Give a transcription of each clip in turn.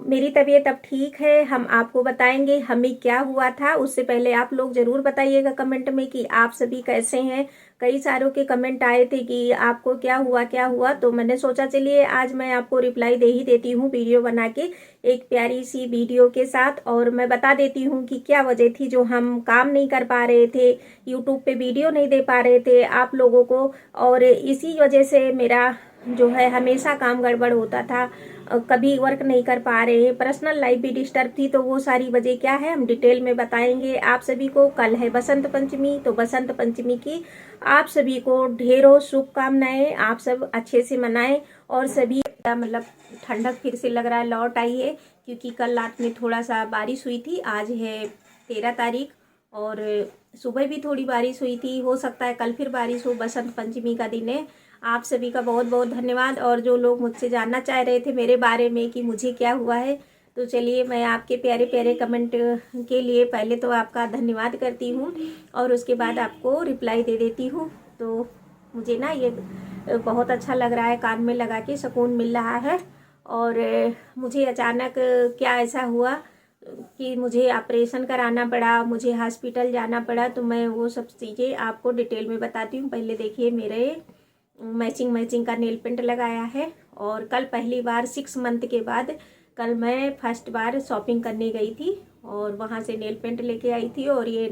मेरी तबीयत अब ठीक है। हम आपको बताएंगे हमें क्या हुआ था। उससे पहले आप लोग जरूर बताइएगा कमेंट में कि आप सभी कैसे हैं। कई सारों के कमेंट आए थे कि आपको क्या हुआ क्या हुआ, तो मैंने सोचा चलिए आज मैं आपको रिप्लाई दे ही देती हूँ वीडियो बना के, एक प्यारी सी वीडियो के साथ। और मैं बता देती हूँ कि क्या वजह थी जो हम काम नहीं कर पा रहे थे, यूट्यूब पे वीडियो नहीं दे पा रहे थे आप लोगों को। और इसी वजह से मेरा जो है हमेशा काम गड़बड़ होता था, कभी वर्क नहीं कर पा रहे हैं, पर्सनल लाइफ भी डिस्टर्ब थी। तो वो सारी वजह क्या है हम डिटेल में बताएंगे आप सभी को। कल है बसंत पंचमी, तो बसंत पंचमी की आप सभी को ढेरों शुभकामनाएं। आप सब अच्छे से मनाएं और सभी मतलब ठंडक फिर से लग रहा है लौट आई है, क्योंकि कल रात में थोड़ा सा बारिश हुई थी। आज है 13 तारीख और सुबह भी थोड़ी बारिश हुई थी, हो सकता है कल फिर बारिश हो। बसंत पंचमी का दिन है। आप सभी का बहुत बहुत धन्यवाद। और जो लोग मुझसे जानना चाह रहे थे मेरे बारे में कि मुझे क्या हुआ है, तो चलिए मैं आपके प्यारे प्यारे कमेंट के लिए पहले तो आपका धन्यवाद करती हूँ और उसके बाद आपको रिप्लाई दे देती हूँ। तो मुझे ना ये बहुत अच्छा लग रहा है, कान में लगा के सुकून मिल रहा है। और मुझे अचानक क्या ऐसा हुआ कि मुझे ऑपरेशन कराना पड़ा, मुझे हॉस्पिटल जाना पड़ा। तो मैं वो सब चीज़ें आपको डिटेल में बताती हूँ। पहले देखिए मेरे मैचिंग का नेल पेंट लगाया है। और कल पहली बार 6 मंथ के बाद कल मैं फर्स्ट बार शॉपिंग करने गई थी और वहाँ से नेल पेंट लेके आई थी। और ये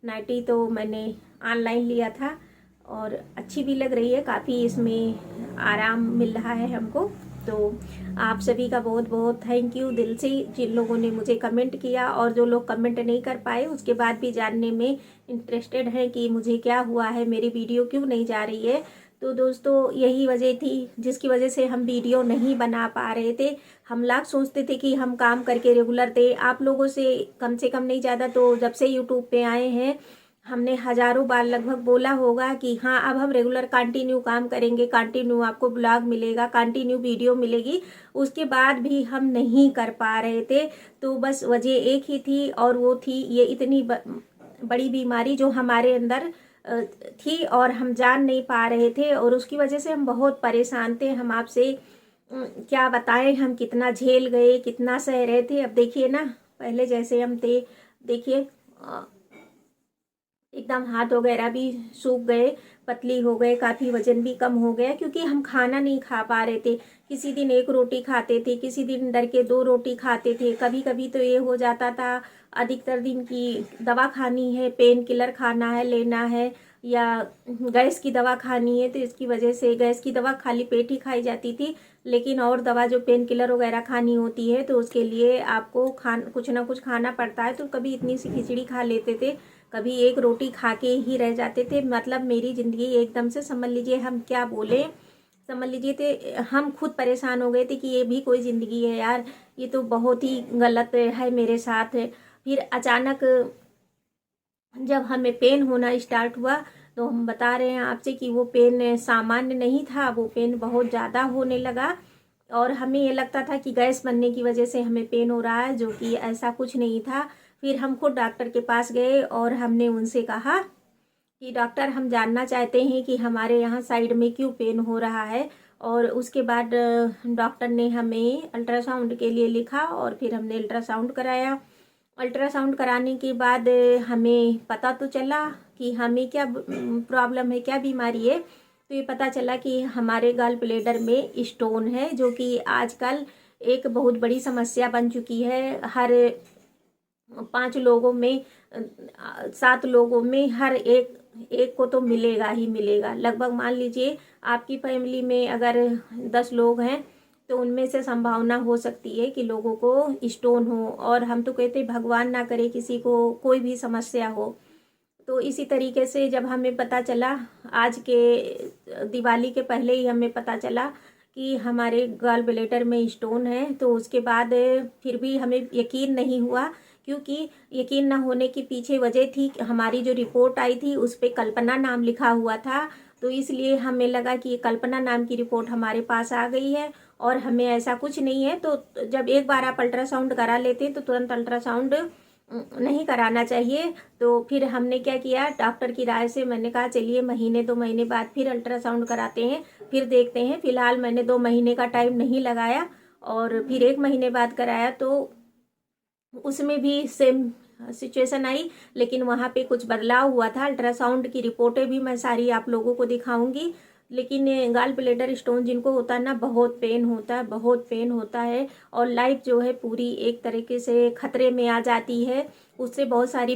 नाइटी तो मैंने ऑनलाइन लिया था और अच्छी भी लग रही है, काफ़ी इसमें आराम मिल रहा है हमको। तो आप सभी का बहुत बहुत थैंक यू दिल से, जिन लोगों ने मुझे कमेंट किया और जो लोग कमेंट नहीं कर पाए उसके बाद भी जानने में इंटरेस्टेड हैं कि मुझे क्या हुआ है, मेरी वीडियो क्यों नहीं जा रही है। तो दोस्तों यही वजह थी जिसकी वजह से हम वीडियो नहीं बना पा रहे थे। हम लोग सोचते थे कि हम काम करके रेगुलर थे, आप लोगों से कम नहीं ज़्यादा। तो जब से यूट्यूब पे आए हैं हमने हज़ारों बार लगभग बोला होगा कि हाँ अब हम रेगुलर कंटिन्यू काम करेंगे, कंटिन्यू आपको ब्लॉग मिलेगा, कंटिन्यू वीडियो मिलेगी। उसके बाद भी हम नहीं कर पा रहे थे। तो बस वजह एक ही थी और वो थी ये इतनी बड़ी बीमारी जो हमारे अंदर थी और हम जान नहीं पा रहे थे। और उसकी वजह से हम बहुत परेशान थे। हम आपसे क्या बताएं हम कितना झेल गए, कितना सह रहे थे। अब देखिए ना पहले जैसे हम थे, देखिए एकदम हाथ वगैरह भी सूख गए, पतली हो गए, काफ़ी वजन भी कम हो गया, क्योंकि हम खाना नहीं खा पा रहे थे। किसी दिन 1 रोटी खाते थे, किसी दिन डर के 2 रोटी खाते थे। कभी कभी तो ये हो जाता था अधिकतर दिन की दवा खानी है, पेन किलर खाना है, लेना है, या गैस की दवा खानी है। तो इसकी वजह से गैस की दवा खाली पेट ही खाई जाती थी, लेकिन और दवा जो पेन किलर वगैरह खानी होती है तो उसके लिए आपको कुछ ना कुछ खाना पड़ता है। तो कभी इतनी सी खिचड़ी खा लेते थे, कभी 1 रोटी खा के ही रह जाते थे। मतलब मेरी ज़िंदगी एकदम से समझ लीजिए, हम क्या बोले, समझ लीजिए थे हम खुद परेशान हो गए थे कि ये भी कोई ज़िंदगी है यार, ये तो बहुत ही गलत है मेरे साथ। फिर अचानक जब हमें पेन होना स्टार्ट हुआ तो हम बता रहे हैं आपसे कि वो पेन सामान्य नहीं था, वो पेन बहुत ज़्यादा होने लगा। और हमें ये लगता था कि गैस बनने की वजह से हमें पेन हो रहा है, जो कि ऐसा कुछ नहीं था। फिर हम खुद डॉक्टर के पास गए और हमने उनसे कहा कि डॉक्टर हम जानना चाहते हैं कि हमारे यहाँ साइड में क्यों पेन हो रहा है। और उसके बाद डॉक्टर ने हमें अल्ट्रासाउंड के लिए लिखा और फिर हमने अल्ट्रासाउंड कराया। अल्ट्रासाउंड कराने के बाद हमें पता तो चला कि हमें क्या प्रॉब्लम है, क्या बीमारी है। तो ये पता चला कि हमारे गॉल ब्लैडर में स्टोन है, जो कि आजकल एक बहुत बड़ी समस्या बन चुकी है। हर 5 लोगों में 7 लोगों में हर एक एक को तो मिलेगा ही मिलेगा। लगभग मान लीजिए आपकी फैमिली में अगर 10 लोग हैं तो उनमें से संभावना हो सकती है कि लोगों को स्टोन हो। और हम तो कहते भगवान ना करे किसी को कोई भी समस्या हो। तो इसी तरीके से जब हमें पता चला, आज के दिवाली के पहले ही हमें पता चला कि हमारे गॉल ब्लैडर में स्टोन है, तो उसके बाद फिर भी हमें यकीन नहीं हुआ, क्योंकि यकीन ना होने के पीछे वजह थी हमारी जो रिपोर्ट आई थी उस पर कल्पना नाम लिखा हुआ था। तो इसलिए हमें लगा कि ये कल्पना नाम की रिपोर्ट हमारे पास आ गई है और हमें ऐसा कुछ नहीं है। तो जब एक बार आप अल्ट्रासाउंड करा लेते हैं तो तुरंत अल्ट्रासाउंड नहीं कराना चाहिए। तो फिर हमने क्या किया, डॉक्टर की राय से मैंने कहा चलिए महीने 2 महीने बाद फिर अल्ट्रासाउंड कराते हैं, फिर देखते हैं। फिलहाल मैंने 2 महीने का टाइम नहीं लगाया और फिर 1 महीने बाद कराया तो उसमें भी सेम सिचुएशन आई, लेकिन वहाँ पे कुछ बदलाव हुआ था। अल्ट्रासाउंड की रिपोर्टें भी मैं सारी आप लोगों को दिखाऊंगी। लेकिन गाल ब्लैडर स्टोन जिनको होता है ना, बहुत पेन होता है, बहुत पेन होता है, और लाइफ जो है पूरी एक तरीके से खतरे में आ जाती है। उससे बहुत सारी